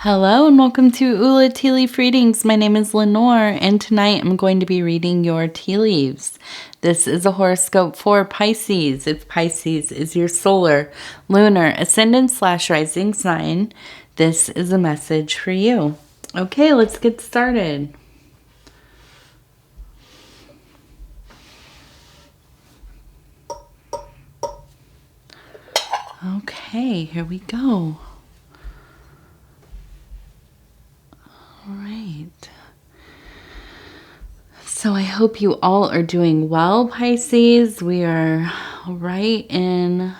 Hello and welcome to Ula Tea Leaf Readings. My name is Lenor and tonight I'm going to be reading your tea leaves. This is a horoscope for Pisces. If Pisces is your solar, lunar, ascendant/rising sign, this is a message for you. Okay, let's get started. Okay, here we go. All right. So I hope you all are doing well, Pisces. We are right in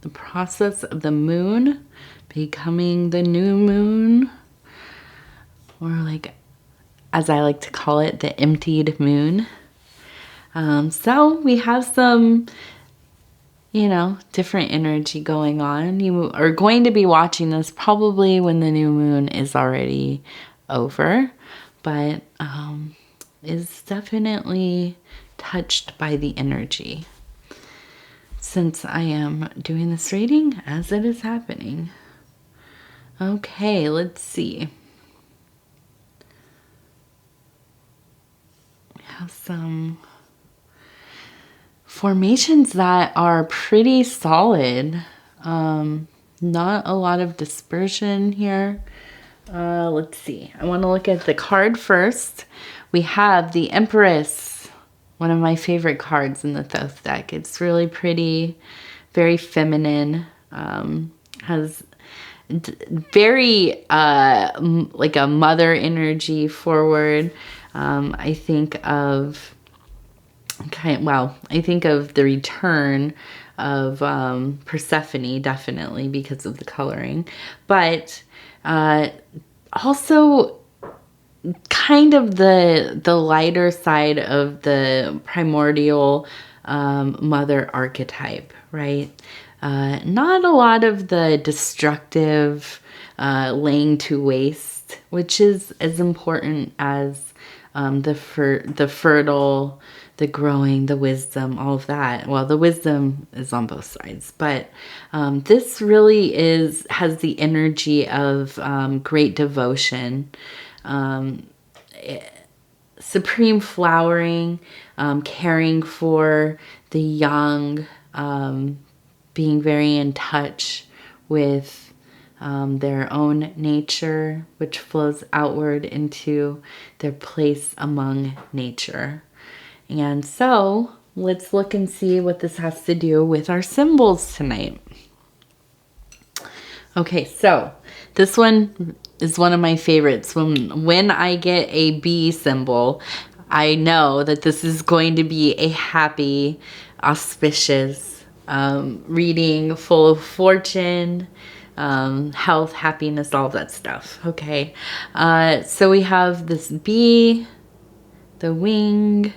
the process of the moon becoming the new moon, or like, as I like to call it, the emptied moon. So we have some, different energy going on. You are going to be watching this probably when the new moon is already over, but is definitely touched by the energy since I am doing this reading as it is happening. Okay, let's see. We have some formations that are pretty solid. Not a lot of dispersion here. Let's see. I want to look at the card first. We have the Empress, one of my favorite cards in the Thoth deck. It's really pretty, very feminine, has very like a mother energy forward. I think of I think of the return of Persephone, definitely because of the coloring, but also kind of the lighter side of the primordial mother archetype, right? Not a lot of the destructive laying to waste, which is as important as the fertile, the growing, the wisdom, all of that. Well, the wisdom is on both sides, but this really has the energy of great devotion, supreme flowering, caring for the young, being very in touch with their own nature, which flows outward into their place among nature. And so let's look and see what this has to do with our symbols tonight. Okay, so this one is one of my favorites. When I get a bee symbol, I know that this is going to be a happy, auspicious reading, full of fortune, health, happiness, all that stuff. Okay, so we have this bee, the wing,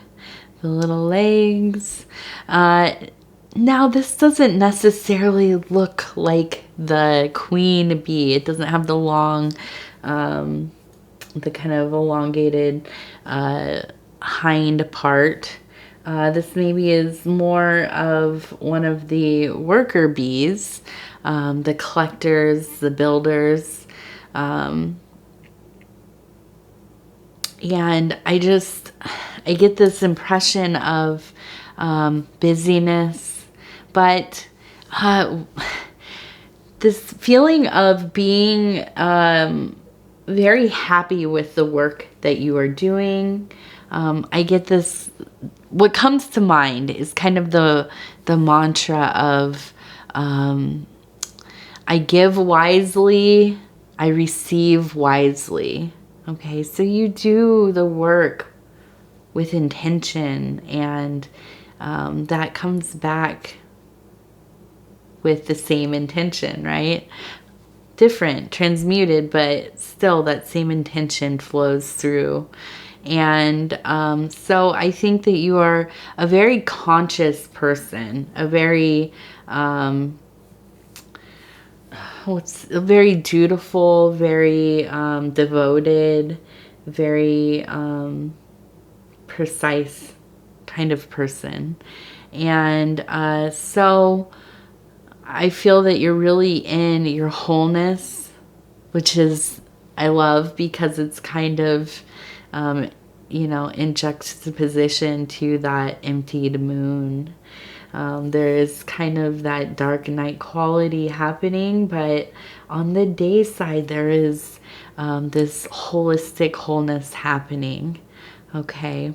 the little legs. Now, this doesn't necessarily look like the queen bee. It doesn't have the long, the kind of elongated hind part. This maybe is more of one of the worker bees, the collectors, the builders. And I get this impression of busyness, but this feeling of being very happy with the work that you are doing. I get this, what comes to mind is kind of the mantra of I give wisely, I receive wisely. Okay, so you do the work with intention, and that comes back with the same intention, right? Different, transmuted, but still that same intention flows through. And so I think that you are a very conscious person, a very very dutiful, very devoted, very precise kind of person. And so I feel that you're really in your wholeness which is, I love, because it's kind of, you know, in juxtaposition to that emptied moon. There is kind of that dark night quality happening, but on the day side, there is this holistic wholeness happening. Okay.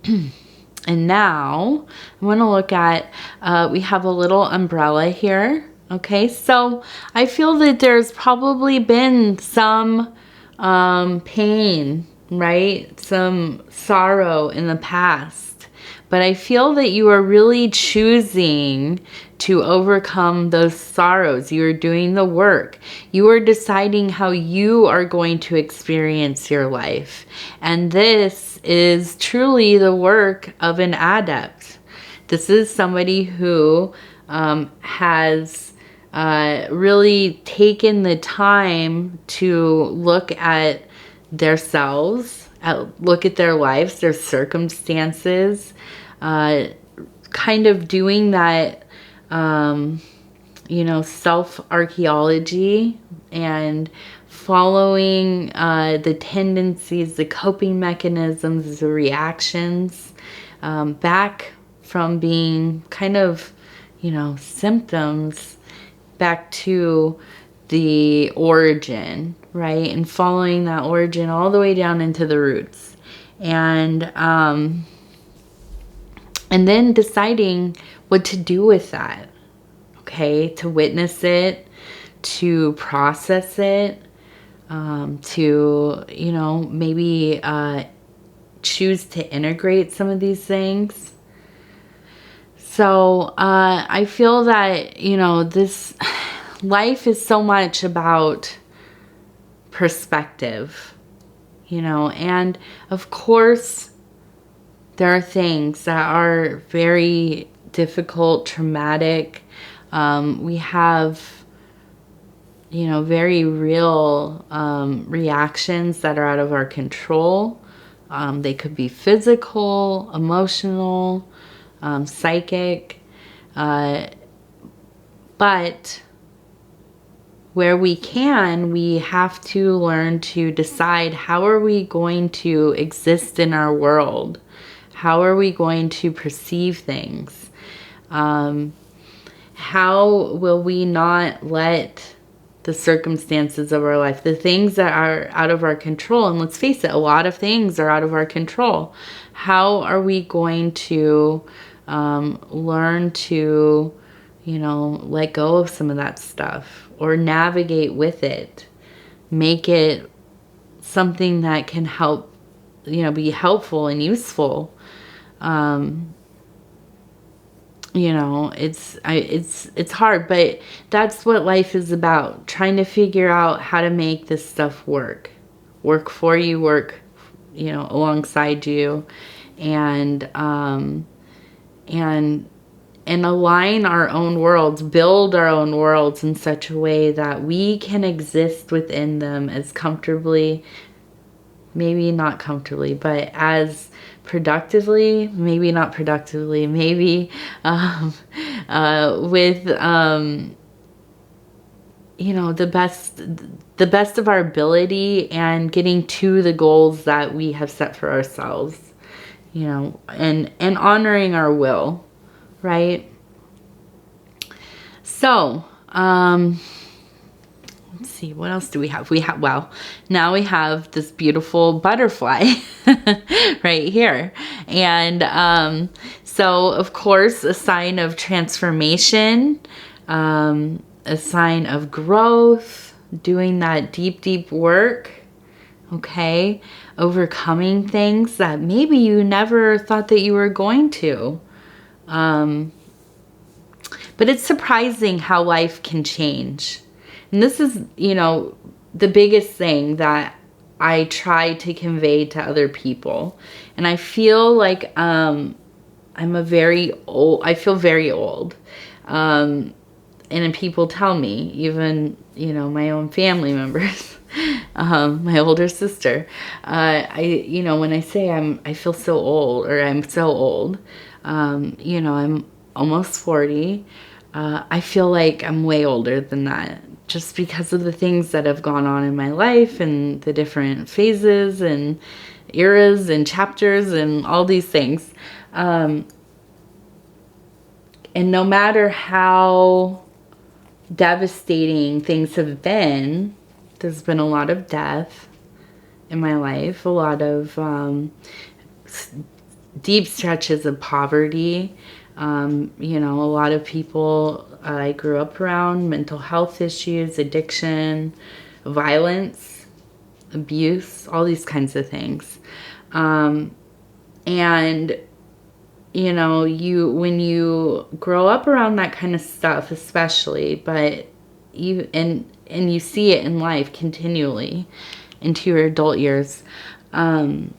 And now I want to look at, we have a little umbrella here. Okay, so I feel that there's probably been some pain, right? Some sorrow in the past. But I feel that you are really choosing to overcome those sorrows. You are doing the work. You are deciding how you are going to experience your life. And this is truly the work of an adept. This is somebody who has really taken the time to look at themselves, look at their lives, their circumstances, kind of doing that, you know, self-archaeology and following the tendencies, the coping mechanisms, the reactions, back from being kind of, you know, symptoms back to the origin, right? And following that origin all the way down into the roots. And then deciding what to do with that, okay? To witness it, to process it, to, you know, maybe choose to integrate some of these things. So I feel that, you know, this life is so much about perspective, you know, and of course, there are things that are very difficult, traumatic. We have, you know, very real reactions that are out of our control. They could be physical, emotional, psychic. But where we can, we have to learn to decide, how are we going to exist in our world? How are we going to perceive things? How will we not let the circumstances of our life, the things that are out of our control, and let's face it, a lot of things are out of our control. How are we going to learn to, you know, let go of some of that stuff or navigate with it, make it something that can help, you know, be helpful and useful. You know, it's hard, but that's what life is about. Trying to figure out how to make this stuff work for you, work, you know, alongside you, and align our own worlds, build our own worlds in such a way that we can exist within them as comfortably, maybe not comfortably, but as productively, maybe not productively, maybe with you know, the best of our ability, and getting to the goals that we have set for ourselves, you know, and honoring our will, right? So let's see, what else do we have? Well, now we have this beautiful butterfly right here. And so, of course, a sign of transformation, a sign of growth, doing that deep, deep work, okay? Overcoming things that maybe you never thought that you were going to. But it's surprising how life can change. And this is, you know, the biggest thing that I try to convey to other people. And I feel like I feel very old. And then people tell me, even, you know, my own family members, my older sister, you know, when I say I feel so old, or I'm so old, you know, I'm almost 40. I feel like I'm way older than that. just because of the things that have gone on in my life and the different phases and eras and chapters and all these things. And no matter how devastating things have been, there's been a lot of death in my life, a lot of deep stretches of poverty. You know, a lot of people I grew up around, mental health issues, addiction, violence, abuse, all these kinds of things. And, you know, when you grow up around that kind of stuff, especially, but and you see it in life continually into your adult years, I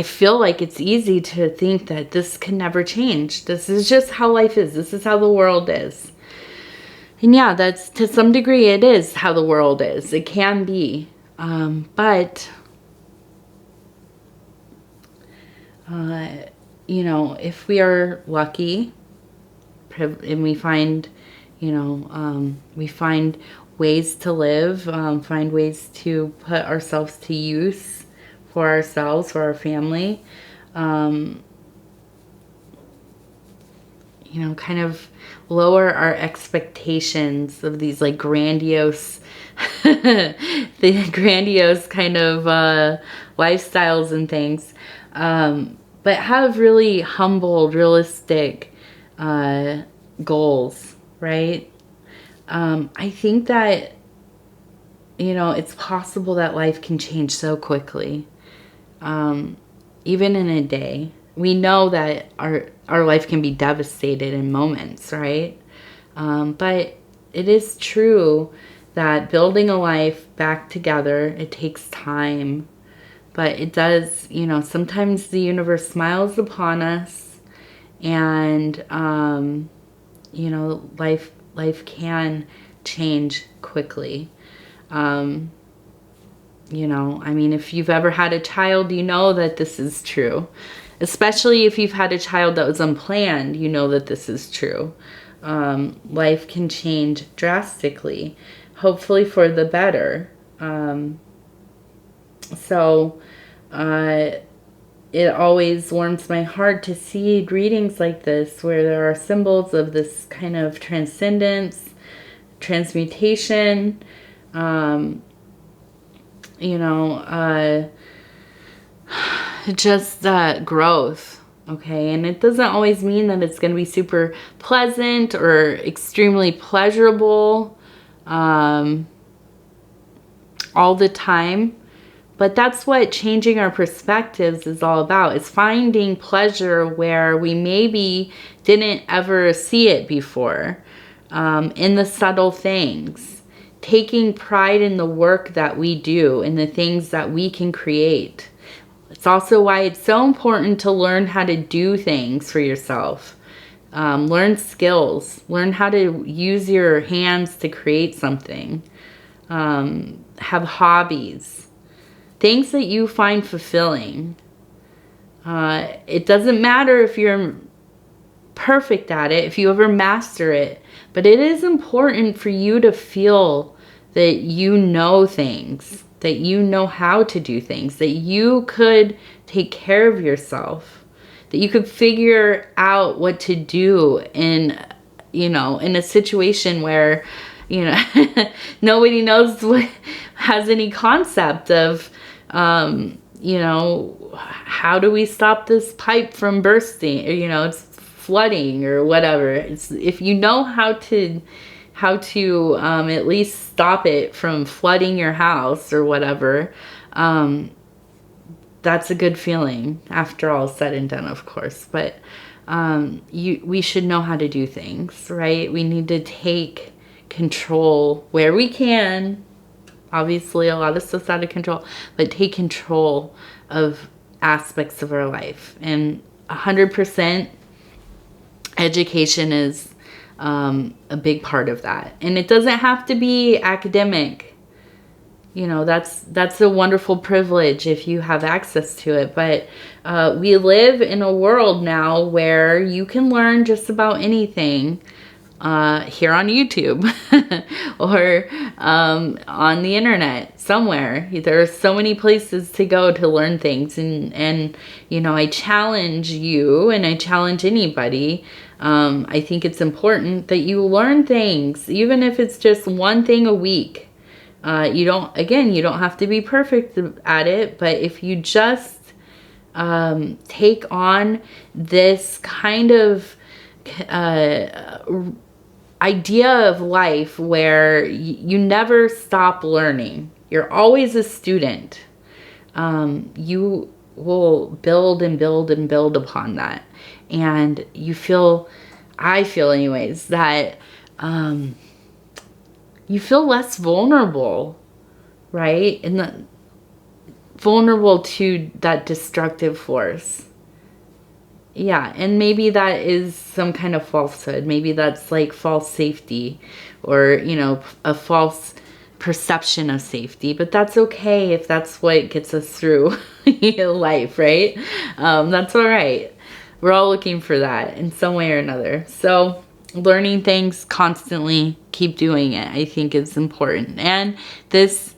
feel like it's easy to think that this can never change. This is just how life is. This is how the world is. And yeah, that's, to some degree, it is how the world is. It can be. But, you know, if we are lucky and we find, you know, we find ways to live, find ways to put ourselves to use, for ourselves, for our family, you know, kind of lower our expectations of these like grandiose, the grandiose kind of lifestyles and things, but have really humble, realistic goals, right? I think that, you know, it's possible that life can change so quickly. Even in a day. We know that our life can be devastated in moments, right? But it is true that building a life back together, it takes time. But it does, you know, sometimes the universe smiles upon us, and, you know, life can change quickly. You know, I mean, if you've ever had a child, you know that this is true. Especially if you've had a child that was unplanned, you know that this is true. Life can change drastically, hopefully for the better. So it always warms my heart to see readings like this, where there are symbols of this kind of transcendence, transmutation, you know, just growth, okay? And it doesn't always mean that it's going to be super pleasant or extremely pleasurable all the time. But that's what changing our perspectives is all about. It's finding pleasure where we maybe didn't ever see it before, in the subtle things. Taking pride in the work that we do, in the things that we can create. It's also why it's so important to learn how to do things for yourself. Learn skills. Learn how to use your hands to create something. Have hobbies. Things that you find fulfilling. It doesn't matter if you're perfect at it, if you ever master it, but it is important for you to feel that you know things, that you know how to do things, that you could take care of yourself, that you could figure out what to do in, you know, in a situation where, you know, nobody knows has any concept of, you know, how do we stop this pipe from bursting, or, you know, it's flooding or whatever. It's, if you know how to at least stop it from flooding your house or whatever, that's a good feeling after all is said and done, of course. But we should know how to do things, right? We need to take control where we can. Obviously, a lot of stuff's out of control, but take control of aspects of our life. And 100% education is a big part of that. And it doesn't have to be academic. You know, that's a wonderful privilege if you have access to it. But we live in a world now where you can learn just about anything here on YouTube or on the internet somewhere. There are so many places to go to learn things, and you know, I challenge you and I challenge anybody. I think it's important that you learn things, even if it's just one thing a week. You don't have to be perfect at it, but if you just take on this kind of idea of life where you never stop learning, you're always a student, you will build and build and build upon that. And I feel anyways, that you feel less vulnerable, right? And vulnerable to that destructive force. Yeah, and maybe that is some kind of falsehood. Maybe that's like false safety, or, you know, a false perception of safety. But that's okay if that's what gets us through life, right? That's all right. We're all looking for that in some way or another. So learning things constantly, keep doing it, I think is important. And this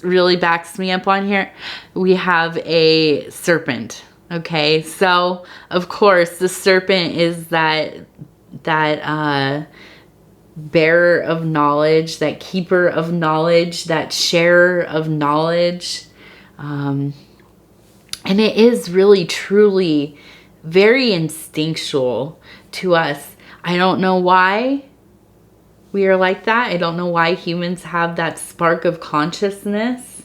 really backs me up on here. We have a serpent. Okay, so of course the serpent is that bearer of knowledge, that keeper of knowledge, that sharer of knowledge, and it is really truly very instinctual to us. I don't know why we are like that. I don't know why humans have that spark of consciousness.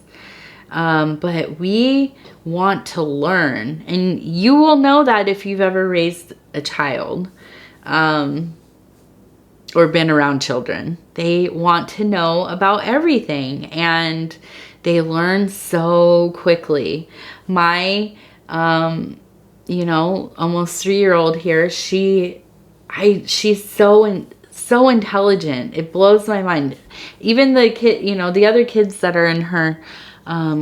But we want to learn, and you will know that if you've ever raised a child, or been around children. They want to know about everything, and they learn so quickly. My, almost 3-year-old here, she's so intelligent. It blows my mind. Even the the other kids that are in her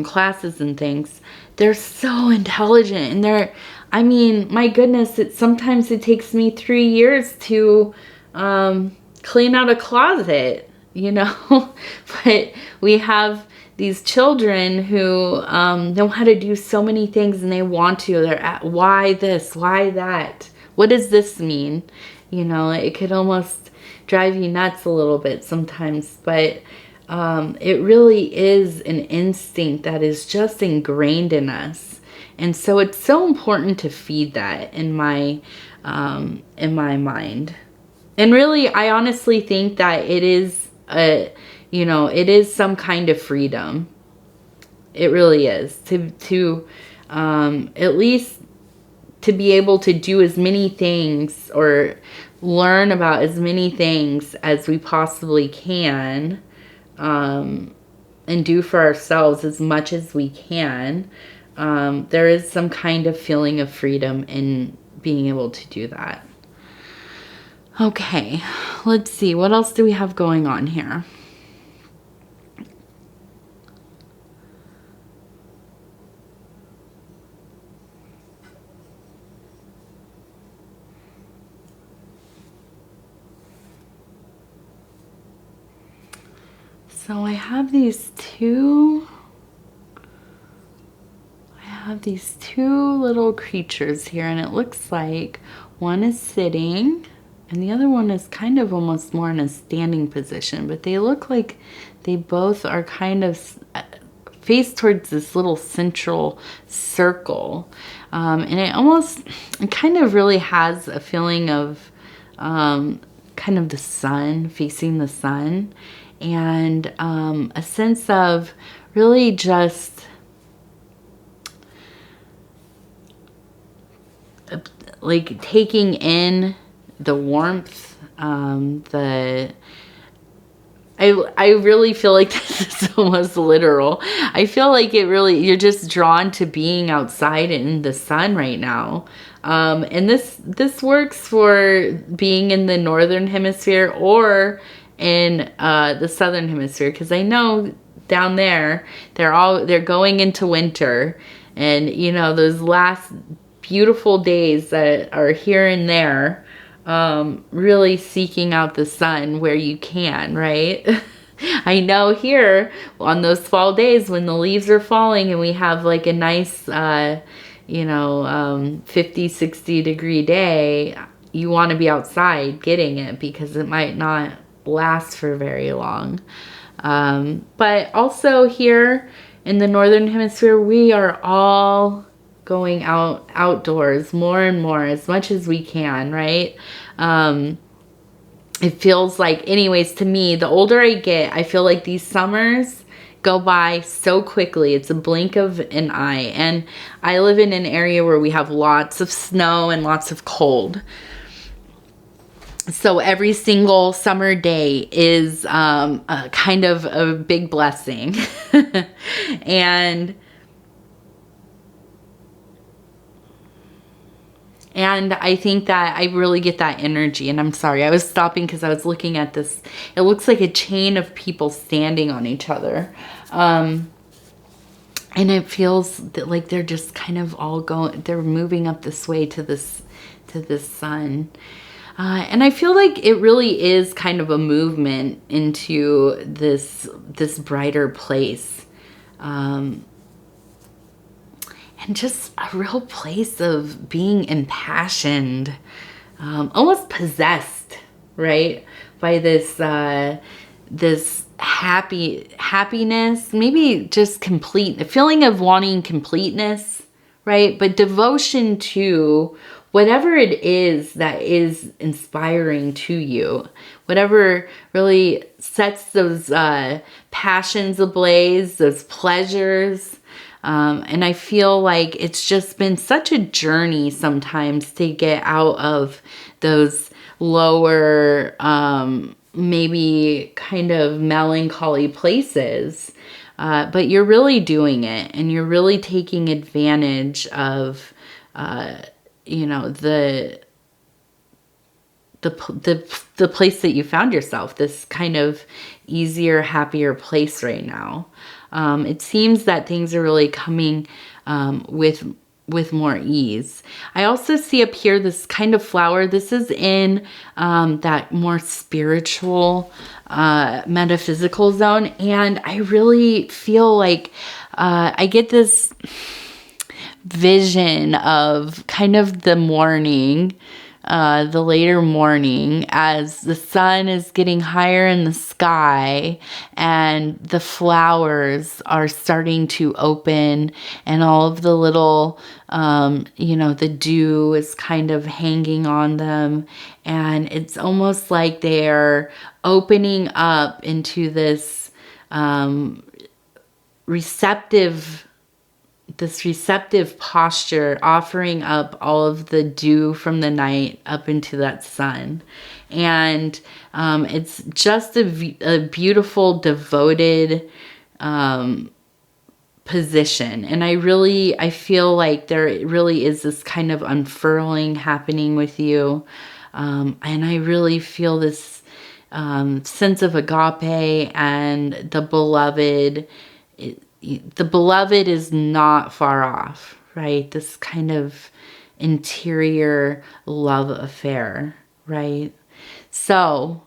classes and things, they're so intelligent, and my goodness, sometimes it takes me 3 years to clean out a closet, but we have these children who know how to do so many things, and they want to. They're at, why this, why that, what does this mean? It could almost drive you nuts a little bit sometimes, but it really is an instinct that is just ingrained in us. And so it's so important to feed that in my mind. And really, I honestly think that it is it is some kind of freedom. It really is, to at least to be able to do as many things or learn about as many things as we possibly can, and do for ourselves as much as we can. There is some kind of feeling of freedom in being able to do that. Okay, let's see. What else do we have going on here? So I have these two little creatures here, and it looks like one is sitting and the other one is kind of almost more in a standing position, but they look like they both are kind of face towards this little central circle. And it kind of really has a feeling of kind of the sun, facing the sun, and a sense of really just like taking in the warmth, I really feel like this is almost literal. I feel like you're just drawn to being outside in the sun right now. And this works for being in the northern hemisphere or in the southern hemisphere, because I know down there they're going into winter, and those last beautiful days that are here and there, really seeking out the sun where you can, right? I know here on those fall days when the leaves are falling and we have like a nice, 50, 60-degree day, you want to be outside getting it because it might not last for very long. But also here in the Northern Hemisphere, we are all going outdoors more and more as much as we can, right? It feels like, anyways, to me, the older I get, I feel like these summers go by so quickly. It's a blink of an eye. And I live in an area where we have lots of snow and lots of cold. So every single summer day is a kind of a big blessing. And I think that I really get that energy. And I'm sorry, I was stopping because I was looking at this. It looks like a chain of people standing on each other. And it feels like they're just kind of all going, they're moving up this way to this sun. And I feel like it really is kind of a movement into this brighter place. And just a real place of being impassioned, almost possessed, right? By this happiness, maybe just a feeling of wanting completeness, right? But devotion to whatever it is that is inspiring to you, whatever really sets those passions ablaze, those pleasures. And I feel like it's just been such a journey sometimes to get out of those lower, maybe kind of melancholy places. But you're really doing it, and you're really taking advantage of, the place that you found yourself, this kind of easier, happier place right now. It seems that things are really coming with more ease. I also see up here this kind of flower. This is in that more spiritual, metaphysical zone. And I really feel like I get this vision of kind of the morning, the later morning, as the sun is getting higher in the sky and the flowers are starting to open and all of the little, the dew is kind of hanging on them. And it's almost like they're opening up into this receptive posture, offering up all of the dew from the night up into that sun. And it's just a beautiful, devoted position. And I feel like there really is this kind of unfurling happening with you. And I really feel this sense of agape and the beloved. The beloved is not far off, right? This kind of interior love affair, right? So,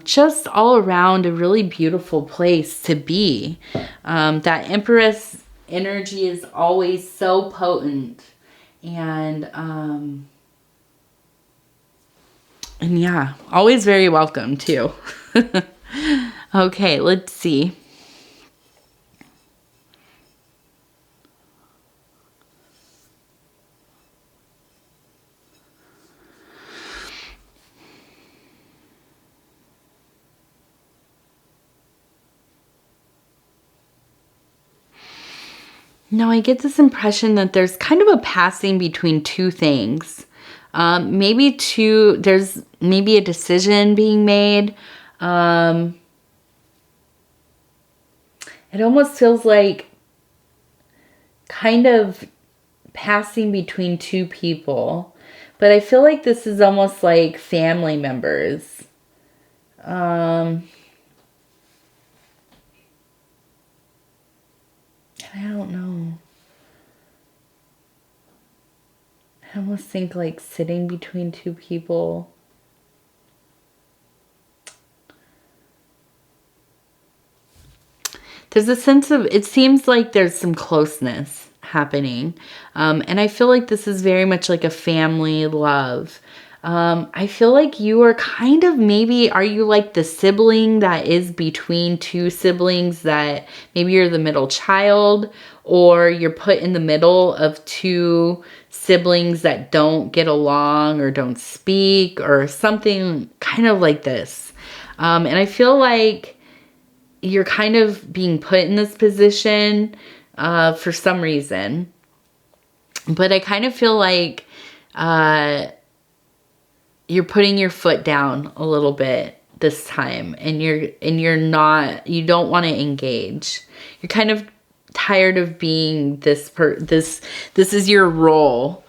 just all around a really beautiful place to be. That Empress energy is always so potent. And yeah, always very welcome too. Okay, let's see. No, I get this impression that there's kind of a passing between two things. There's maybe a decision being made. It almost feels like kind of passing between two people. But I feel like this is almost like family members. I don't know. I almost think like sitting between two people. there's a sense of, it seems like there's some closeness happening. And I feel like this is very much like a family love. I feel like you are kind of, maybe, are you like the sibling that is between two siblings, that maybe you're the middle child, or you're put in the middle of two siblings that don't get along or don't speak or something kind of like this. And I feel like you're kind of being put in this position for some reason. But I kind of feel like you're putting your foot down a little bit this time, and you don't want to engage. You're kind of tired of being this is your role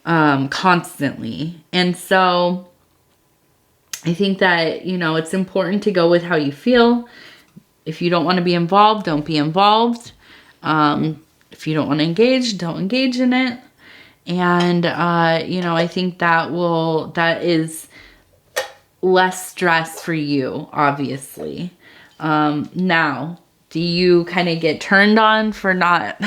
constantly. And so I think that, it's important to go with how you feel. If you don't want to be involved, don't be involved. If you don't want to engage, don't engage in it. And, I think that is less stress for you, obviously. Now, do you kind of get turned on for not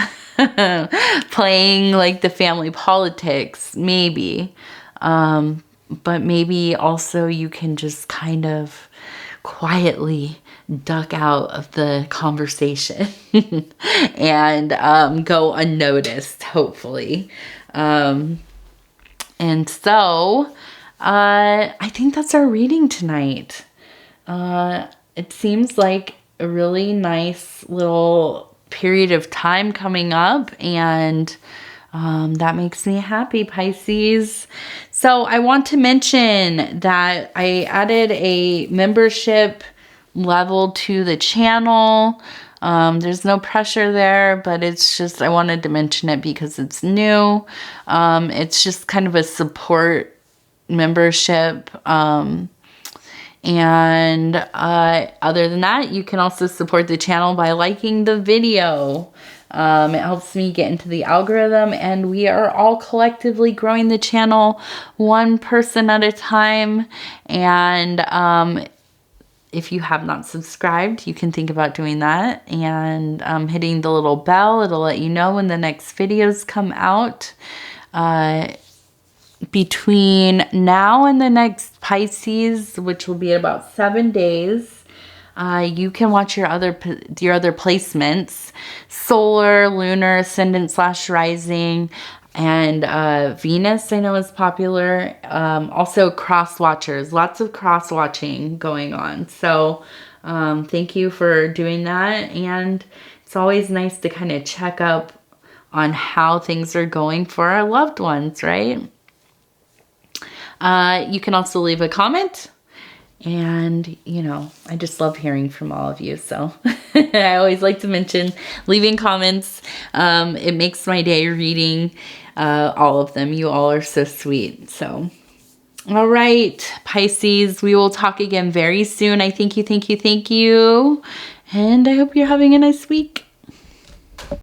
playing like the family politics? Maybe. But maybe also you can just kind of quietly duck out of the conversation and go unnoticed, hopefully. And so I think that's our reading tonight. It seems like a really nice little period of time coming up, and that makes me happy, Pisces. So I want to mention that I added a membership level to the channel. There's no pressure there, but it's just, I wanted to mention it because it's new. It's just kind of a support membership. And other than that, you can also support the channel by liking the video. It helps me get into the algorithm, and we are all collectively growing the channel one person at a time. And if you have not subscribed, you can think about doing that and hitting the little bell. It'll let you know when the next videos come out. Between now and the next Pisces, which will be about 7 days, you can watch your other placements: solar, lunar, ascendant / rising, and Venus, I know, is popular. Also cross watchers, lots of cross watching going on. So thank you for doing that. And it's always nice to kind of check up on how things are going for our loved ones, right? You can also leave a comment. And, I just love hearing from all of you. So I always like to mention leaving comments. It makes my day reading all of them. You all are so sweet. So, all right, Pisces, we will talk again very soon. I thank you. And I hope you're having a nice week.